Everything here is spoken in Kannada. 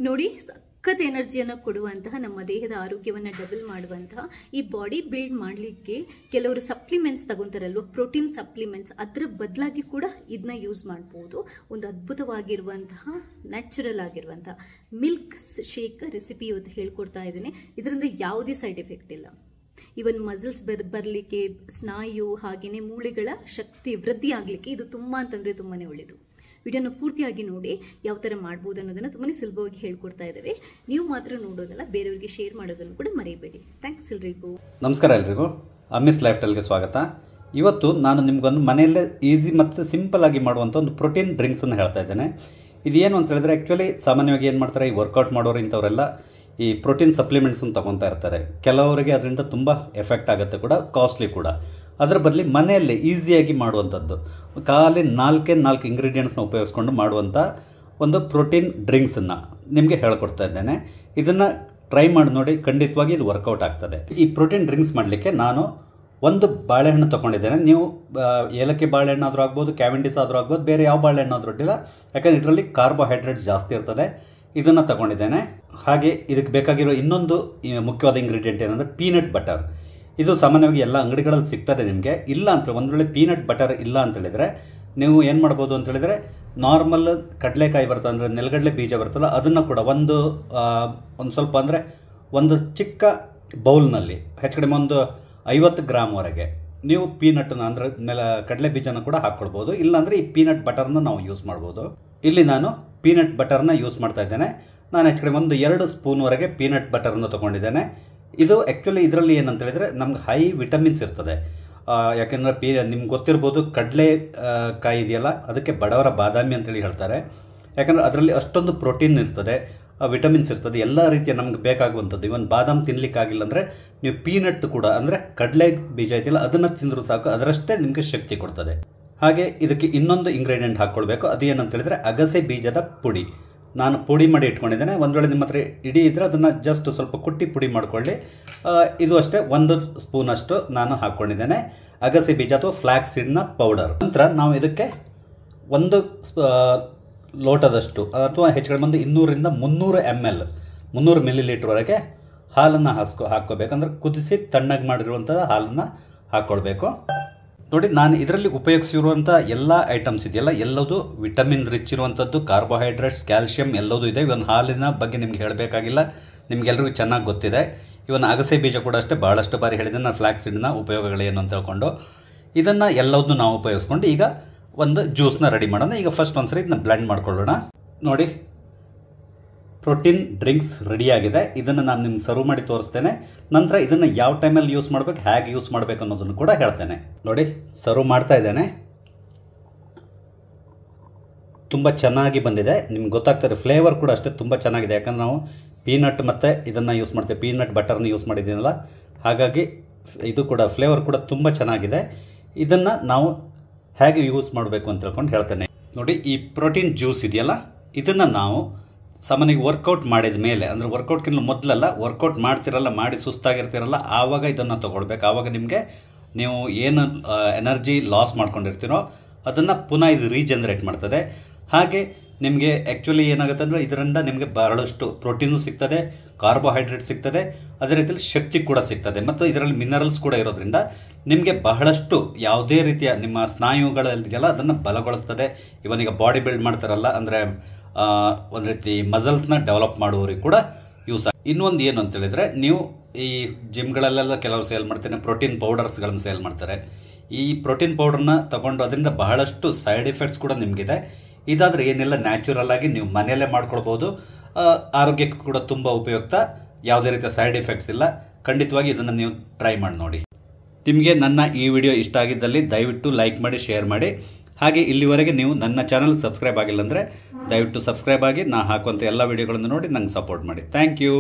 ನೋಡಿ ಸಖತ್ ಎನರ್ಜಿಯನ್ನು ಕೊಡುವಂತಹ ನಮ್ಮ ದೇಹದ ಆರೋಗ್ಯವನ್ನು ಡಬಲ್ ಮಾಡುವಂತಹ ಈ ಬಾಡಿ ಬಿಲ್ಡ್ ಮಾಡಲಿಕ್ಕೆ ಕೆಲವರು ಸಪ್ಲಿಮೆಂಟ್ಸ್ ತಗೊಂತಾರಲ್ವ, ಪ್ರೋಟೀನ್ ಸಪ್ಲಿಮೆಂಟ್ಸ್, ಅದರ ಬದಲಾಗಿ ಕೂಡ ಇದನ್ನ ಯೂಸ್ ಮಾಡ್ಬೋದು. ಒಂದು ಅದ್ಭುತವಾಗಿರುವಂತಹ ನ್ಯಾಚುರಲ್ ಆಗಿರುವಂತಹ ಮಿಲ್ಕ್ ಶೇಕ್ ರೆಸಿಪಿ ಇವತ್ತು ಹೇಳ್ಕೊಡ್ತಾ ಇದ್ದೀನಿ. ಇದರಿಂದ ಯಾವುದೇ ಸೈಡ್ ಎಫೆಕ್ಟ್ ಇಲ್ಲ. ಇವನ್ ಮಸಲ್ಸ್ ಬರಲಿಕ್ಕೆ, ಸ್ನಾಯು ಹಾಗೆಯೇ ಮೂಳೆಗಳ ಶಕ್ತಿ ವೃದ್ಧಿ ಆಗಲಿಕ್ಕೆ ಇದು ತುಂಬ ಅಂತಂದರೆ ತುಂಬಾ ಒಳ್ಳೆಯದು. ವಿಡಿಯೋನ ಪೂರ್ತಿಯಾಗಿ ನೋಡಿ ಯಾವ ಥರ ಮಾಡ್ಬೋದು ಅನ್ನೋದನ್ನು ತುಂಬಾ ಸುಲಭವಾಗಿ ಹೇಳ್ಕೊಡ್ತಾ ಇದ್ದೇವೆ. ನೀವು ಮಾತ್ರ ನೋಡೋದಲ್ಲ, ಬೇರೆಯವರಿಗೆ ಶೇರ್ ಮಾಡೋದನ್ನು ಕೂಡ ಮರೆಯಬೇಡಿ. ಥ್ಯಾಂಕ್ಸ್ ಎಲ್ರಿಗೂ. ನಮಸ್ಕಾರ ಎಲ್ರಿಗೂ, ಅಮ್ಮಿಸ್ ಲೈಫ್ ಸ್ಟೈಲ್ಗೆ ಸ್ವಾಗತ. ಇವತ್ತು ನಾನು ನಿಮ್ಗೊಂದು ಮನೆಯಲ್ಲೇ ಈಸಿ ಮತ್ತು ಸಿಂಪಲ್ ಆಗಿ ಮಾಡುವಂಥ ಒಂದು ಪ್ರೋಟೀನ್ ಡ್ರಿಂಕ್ಸನ್ನು ಹೇಳ್ತಾ ಇದ್ದೇನೆ. ಇದೇನು ಅಂತ ಹೇಳಿದ್ರೆ, ಆ್ಯಕ್ಚುಲಿ ಸಾಮಾನ್ಯವಾಗಿ ಏನು ಮಾಡ್ತಾರೆ, ಈ ವರ್ಕೌಟ್ ಮಾಡೋರು ಇಂಥವರೆಲ್ಲ ಈ ಪ್ರೋಟೀನ್ ಸಪ್ಲಿಮೆಂಟ್ಸನ್ನು ತೊಗೊತಾ ಇರ್ತಾರೆ. ಕೆಲವರಿಗೆ ಅದರಿಂದ ತುಂಬ ಎಫೆಕ್ಟ್ ಆಗುತ್ತೆ ಕೂಡ, ಕಾಸ್ಟ್ಲಿ ಕೂಡ. ಅದರ ಬದಲಿ ಮನೆಯಲ್ಲಿ ಈಸಿಯಾಗಿ ಮಾಡುವಂಥದ್ದು, ಖಾಲಿ 4 ಇಂಗ್ರೀಡಿಯೆಂಟ್ಸ್ನ ಉಪಯೋಗಿಸ್ಕೊಂಡು ಮಾಡುವಂಥ ಒಂದು ಪ್ರೋಟೀನ್ ಡ್ರಿಂಕ್ಸನ್ನು ನಿಮಗೆ ಹೇಳ್ಕೊಡ್ತಾ ಇದ್ದೇನೆ. ಇದನ್ನು ಟ್ರೈ ಮಾಡಿ ನೋಡಿ, ಖಂಡಿತವಾಗಿ ಇದು ವರ್ಕೌಟ್ ಆಗ್ತದೆ. ಈ ಪ್ರೋಟೀನ್ ಡ್ರಿಂಕ್ಸ್ ಮಾಡಲಿಕ್ಕೆ ನಾನು ಒಂದು ಬಾಳೆಹಣ್ಣು ತೊಗೊಂಡಿದ್ದೇನೆ. ನೀವು ಏಲಕ್ಕಿ ಬಾಳೆಹಣ್ಣು ಆದರೂ ಆಗ್ಬೋದು, ಕ್ಯಾವೆಂಡಿಸ್ ಆದರೂ ಆಗ್ಬೋದು, ಬೇರೆ ಯಾವ ಬಾಳೆಹಣ್ಣು ಆದರೂ ಅಡ್ಡಿಲ್ಲ, ಯಾಕಂದರೆ ಇದರಲ್ಲಿ ಕಾರ್ಬೋಹೈಡ್ರೇಟ್ಸ್ ಜಾಸ್ತಿ ಇರ್ತದೆ. ಇದನ್ನು ತಗೊಂಡಿದ್ದೇನೆ. ಹಾಗೆ ಇದಕ್ಕೆ ಬೇಕಾಗಿರೋ ಇನ್ನೊಂದು ಮುಖ್ಯವಾದ ಇಂಗ್ರೀಡಿಯೆಂಟ್ ಏನಂದರೆ ಪೀನಟ್ ಬಟರ್. ಇದು ಸಾಮಾನ್ಯವಾಗಿ ಎಲ್ಲ ಅಂಗಡಿಗಳಲ್ಲಿ ಸಿಗ್ತದೆ ನಿಮಗೆ. ಇಲ್ಲ ಅಂತ ಒಂದು ವೇಳೆ ಪೀನಟ್ ಬಟರ್ ಇಲ್ಲ ಅಂತೇಳಿದರೆ ನೀವು ಏನು ಮಾಡ್ಬೋದು ಅಂತೇಳಿದರೆ, ನಾರ್ಮಲ್ ಕಡಲೆಕಾಯಿ ಬರ್ತದೆ, ಅಂದರೆ ನೆಲಗಡಲೆ ಬೀಜ ಬರ್ತಲ್ಲ, ಅದನ್ನು ಕೂಡ ಒಂದು ಸ್ವಲ್ಪ ಅಂದರೆ ಒಂದು ಚಿಕ್ಕ ಬೌಲ್ನಲ್ಲಿ ಹೆಚ್ಚು ಕಡಿಮೆ ಒಂದು 50 ಗ್ರಾಮ್ವರೆಗೆ ನೀವು ಪೀನಟ್ನ ಅಂದರೆ ಕಡಲೆ ಬೀಜನ ಕೂಡ ಹಾಕ್ಕೊಳ್ಬೋದು. ಇಲ್ಲಾಂದರೆ ಈ ಪೀನಟ್ ಬಟರ್ನ ನಾವು ಯೂಸ್ ಮಾಡ್ಬೋದು. ಇಲ್ಲಿ ನಾನು ಪೀನಟ್ ಬಟರ್ನ ಯೂಸ್ ಮಾಡ್ತಾ ಇದ್ದೇನೆ. ನಾನು ಹೆಚ್ಚು ಕಡಿಮೆ ಒಂದು 2 ಸ್ಪೂನ್ವರೆಗೆ ಪೀನಟ್ ಬಟರ್ನ ತೊಗೊಂಡಿದ್ದೇನೆ. ಇದು ಆ್ಯಕ್ಚುಲಿ ಇದರಲ್ಲಿ ಏನಂತ ಹೇಳಿದರೆ ನಮ್ಗೆ ಹೈ ವಿಟಮಿನ್ಸ್ ಇರ್ತದೆ. ಯಾಕೆಂದರೆ ನಿಮ್ಗೆ ಗೊತ್ತಿರ್ಬೋದು, ಕಡಲೆ ಕಾಯಿ ಇದೆಯಲ್ಲ, ಅದಕ್ಕೆ ಬಡವರ ಬಾದಾಮಿ ಅಂತೇಳಿ ಹೇಳ್ತಾರೆ. ಯಾಕಂದರೆ ಅದರಲ್ಲಿ ಅಷ್ಟೊಂದು ಪ್ರೋಟೀನ್ ಇರ್ತದೆ, ವಿಟಮಿನ್ಸ್ ಇರ್ತದೆ, ಎಲ್ಲ ರೀತಿಯ ನಮ್ಗೆ ಬೇಕಾಗುವಂಥದ್ದು. ಇವನ್ ಬಾದಾಮ್ ತಿನ್ನಲಿಕ್ಕಾಗಿಲ್ಲ ಅಂದರೆ ನೀವು ಪೀನಟ್ ಕೂಡ ಅಂದರೆ ಕಡಲೆ ಬೀಜ ಇದೆಯಲ್ಲ, ಅದನ್ನು ತಿಂದರೂ ಸಾಕು, ಅದರಷ್ಟೇ ನಿಮಗೆ ಶಕ್ತಿ ಕೊಡ್ತದೆ. ಹಾಗೆ ಇದಕ್ಕೆ ಇನ್ನೊಂದು ಇಂಗ್ರೀಡಿಯೆಂಟ್ ಹಾಕ್ಕೊಳ್ಬೇಕು. ಅದು ಏನಂತ ಹೇಳಿದರೆ ಅಗಸೆ ಬೀಜದ ಪುಡಿ. ನಾನು ಪುಡಿ ಮಾಡಿ ಇಟ್ಕೊಂಡಿದ್ದೇನೆ. ಒಂದು ವೇಳೆ ನಿಮ್ಮ ಹತ್ರ ಇಡೀ ಇದ್ದರೆ ಅದನ್ನು ಜಸ್ಟ್ ಸ್ವಲ್ಪ ಕುಟ್ಟಿ ಪುಡಿ ಮಾಡಿಕೊಳ್ಳಿ. ಇದು ಅಷ್ಟೇ 1 ಸ್ಪೂನಷ್ಟು ನಾನು ಹಾಕ್ಕೊಂಡಿದ್ದೇನೆ ಅಗಸೆ ಬೀಜ ಅಥವಾ ಫ್ಲ್ಯಾಕ್ಸ್ ಸೀಡ್ನ ಪೌಡರ್. ನಂತರ ನಾವು ಇದಕ್ಕೆ 1 ಲೋಟದಷ್ಟು ಅಥವಾ ಹೆಚ್ಚು ಕಡಿಮೆ ಒಂದು 200ರಿಂದ 300 ಮಿಲಿಲೀಟ್ರ್ವರೆಗೆ ಹಾಲನ್ನು ಹಾಕ್ಕೋಬೇಕಂದ್ರೆ ಕುದಿಸಿ ತಣ್ಣಗೆ ಮಾಡಿರುವಂಥ ಹಾಲನ್ನು ಹಾಕ್ಕೊಳ್ಬೇಕು. ನೋಡಿ, ನಾನು ಇದರಲ್ಲಿ ಉಪಯೋಗಿಸಿರುವಂಥ ಎಲ್ಲ ಐಟಮ್ಸ್ ಇದೆಯಲ್ಲ, ಎಲ್ಲದೂ ವಿಟಮಿನ್ ರಿಚ್ ಇರುವಂಥದ್ದು, ಕಾರ್ಬೋಹೈಡ್ರೇಟ್ಸ್, ಕ್ಯಾಲ್ಶಿಯಂ ಎಲ್ಲದೂ ಇದೆ. ಇವನ್ ಹಾಲಿನ ಬಗ್ಗೆ ನಿಮ್ಗೆ ಹೇಳಬೇಕಾಗಿಲ್ಲ, ನಿಮಗೆಲ್ಲರಿಗೂ ಚೆನ್ನಾಗಿ ಗೊತ್ತಿದೆ. ಇವನ್ ಅಗಸೆ ಬೀಜ ಕೂಡ ಅಷ್ಟೇ, ಭಾಳಷ್ಟು ಬಾರಿ ಹೇಳಿದೆ ನಾನು ಫ್ಲ್ಯಾಕ್ಸ್ ಸೀಡ್ನ ಉಪಯೋಗಗಳೇನು ಅಂತ ಹೇಳ್ಕೊಂಡು. ಇದನ್ನು ಎಲ್ಲದನ್ನೂ ನಾವು ಉಪಯೋಗಿಸ್ಕೊಂಡು ಈಗ ಒಂದು ಜ್ಯೂಸ್ನ ರೆಡಿ ಮಾಡೋಣ. ಈಗ ಫಸ್ಟ್ ಒಂದ್ಸರಿ ಇದನ್ನ ಬ್ಲೆಂಡ್ ಮಾಡ್ಕೊಳ್ಳೋಣ. ನೋಡಿ, ಪ್ರೋಟೀನ್ ಡ್ರಿಂಕ್ಸ್ ರೆಡಿಯಾಗಿದೆ. ಇದನ್ನು ನಾನು ನಿಮ್ಗೆ ಸರ್ವ್ ಮಾಡಿ ತೋರಿಸ್ತೇನೆ. ನಂತರ ಇದನ್ನು ಯಾವ ಟೈಮಲ್ಲಿ ಯೂಸ್ ಮಾಡಬೇಕು, ಹೇಗೆ ಯೂಸ್ ಮಾಡಬೇಕು ಅನ್ನೋದನ್ನು ಕೂಡ ಹೇಳ್ತೇನೆ. ನೋಡಿ, ಸರ್ವ್ ಮಾಡ್ತಾ ಇದ್ದೇನೆ. ತುಂಬ ಚೆನ್ನಾಗಿ ಬಂದಿದೆ, ನಿಮ್ಗೆ ಗೊತ್ತಾಗ್ತದೆ. ಫ್ಲೇವರ್ ಕೂಡ ಅಷ್ಟೇ ತುಂಬ ಚೆನ್ನಾಗಿದೆ, ಯಾಕಂದ್ರೆ ನಾವು ಪೀನಟ್ ಮತ್ತು ಇದನ್ನು ಯೂಸ್ ಮಾಡ್ತೇವೆ, ಪೀನಟ್ ಬಟರ್ನ ಯೂಸ್ ಮಾಡಿದ್ದೀನಲ್ಲ, ಹಾಗಾಗಿ ಇದು ಕೂಡ ಫ್ಲೇವರ್ ಕೂಡ ತುಂಬ ಚೆನ್ನಾಗಿದೆ. ಇದನ್ನು ನಾವು ಹೇಗೆ ಯೂಸ್ ಮಾಡಬೇಕು ಅಂತ ಹೇಳ್ಕೊಂಡು ಹೇಳ್ತೇನೆ. ನೋಡಿ, ಈ ಪ್ರೋಟೀನ್ ಜ್ಯೂಸ್ ಇದೆಯಲ್ಲ, ಇದನ್ನು ನಾವು ಸಾಮಾನ್ಯವಾಗಿ ವರ್ಕೌಟ್ ಮಾಡಿದ ಮೇಲೆ, ಅಂದರೆ ವರ್ಕೌಟ್ಗಿಂತ ಮೊದಲೆಲ್ಲ ವರ್ಕೌಟ್ ಮಾಡ್ತಿರಲ್ಲ, ಮಾಡಿ ಸುಸ್ತಾಗಿರ್ತಿರಲ್ಲ, ಆವಾಗ ಇದನ್ನು ತೊಗೊಳ್ಬೇಕು. ಆವಾಗ ನಿಮಗೆ ನೀವು ಏನು ಎನರ್ಜಿ ಲಾಸ್ ಮಾಡ್ಕೊಂಡಿರ್ತೀರೋ ಅದನ್ನು ಪುನಃ ಇದು ರೀಜನ್ರೇಟ್ ಮಾಡ್ತದೆ. ಹಾಗೆ ನಿಮಗೆ ಆ್ಯಕ್ಚುಲಿ ಏನಾಗುತ್ತೆ ಅಂದರೆ ಇದರಿಂದ ನಿಮಗೆ ಬಹಳಷ್ಟು ಪ್ರೋಟೀನು ಸಿಗ್ತದೆ, ಕಾರ್ಬೋಹೈಡ್ರೇಟ್ ಸಿಗ್ತದೆ, ಅದೇ ರೀತಿಯಲ್ಲಿ ಶಕ್ತಿ ಕೂಡ ಸಿಗ್ತದೆ, ಮತ್ತು ಇದರಲ್ಲಿ ಮಿನರಲ್ಸ್ ಕೂಡ ಇರೋದ್ರಿಂದ ನಿಮಗೆ ಬಹಳಷ್ಟು ಯಾವುದೇ ರೀತಿಯ ನಿಮ್ಮ ಸ್ನಾಯುಗಳಲ್ಲಿದೆಯಲ್ಲ ಅದನ್ನು ಬಲಗೊಳಿಸ್ತದೆ. ಇವನೀಗ ಬಾಡಿ ಬಿಲ್ಡ್ ಮಾಡ್ತಾರಲ್ಲ, ಅಂದರೆ ಒಂದು ರೀತಿ ಮಸಲ್ಸ್ನ ಡೆವಲಪ್ ಮಾಡುವವರಿಗೆ ಕೂಡ ಯೂಸ್ ಆಗುತ್ತೆ. ಇನ್ನೊಂದು ಏನು ಅಂತ ಹೇಳಿದರೆ, ನೀವು ಈ ಜಿಮ್ಗಳಲ್ಲೆಲ್ಲ ಕೆಲವರು ಸೇಲ್ ಮಾಡ್ತಾರೆ, ಪ್ರೋಟೀನ್ ಪೌಡರ್ಸ್ಗಳನ್ನು ಸೇಲ್ ಮಾಡ್ತಾರೆ. ಈ ಪ್ರೋಟೀನ್ ಪೌಡರ್ನ ತಗೊಂಡು ಅದರಿಂದ ಬಹಳಷ್ಟು ಸೈಡ್ ಎಫೆಕ್ಟ್ಸ್ ಕೂಡ ನಿಮಗಿದೆ. ಇದಾದರೆ ಏನೆಲ್ಲ ನ್ಯಾಚುರಲ್ ಆಗಿ ನೀವು ಮನೆಯಲ್ಲೇ ಮಾಡ್ಕೊಳ್ಬೋದು. ಆರೋಗ್ಯಕ್ಕೂ ಕೂಡ ತುಂಬ ಉಪಯುಕ್ತ, ಯಾವುದೇ ರೀತಿಯ ಸೈಡ್ ಎಫೆಕ್ಟ್ಸ್ ಇಲ್ಲ. ಖಂಡಿತವಾಗಿ ಇದನ್ನು ನೀವು ಟ್ರೈ ಮಾಡಿ ನೋಡಿ. ನಿಮಗೆ ನನ್ನ ಈ ವಿಡಿಯೋ ಇಷ್ಟ ಆಗಿದ್ದಲ್ಲಿ ದಯವಿಟ್ಟು ಲೈಕ್ ಮಾಡಿ, ಶೇರ್ ಮಾಡಿ. ಹಾಗೆ ಇಲ್ಲಿವರೆಗೆ ನೀವು ನನ್ನ ಚಾನಲ್ ಸಬ್ಸ್ಕ್ರೈಬ್ ಆಗಿಲ್ಲ ಅಂದರೆ ದಯವಿಟ್ಟು ಸಬ್ಸ್ಕ್ರೈಬ್ ಆಗಿ, ನಾ ಹಾಕುವಂಥ ಎಲ್ಲ ವಿಡಿಯೋಗಳನ್ನು ನೋಡಿ ನಂಗೆ ಸಪೋರ್ಟ್ ಮಾಡಿ. Thank you.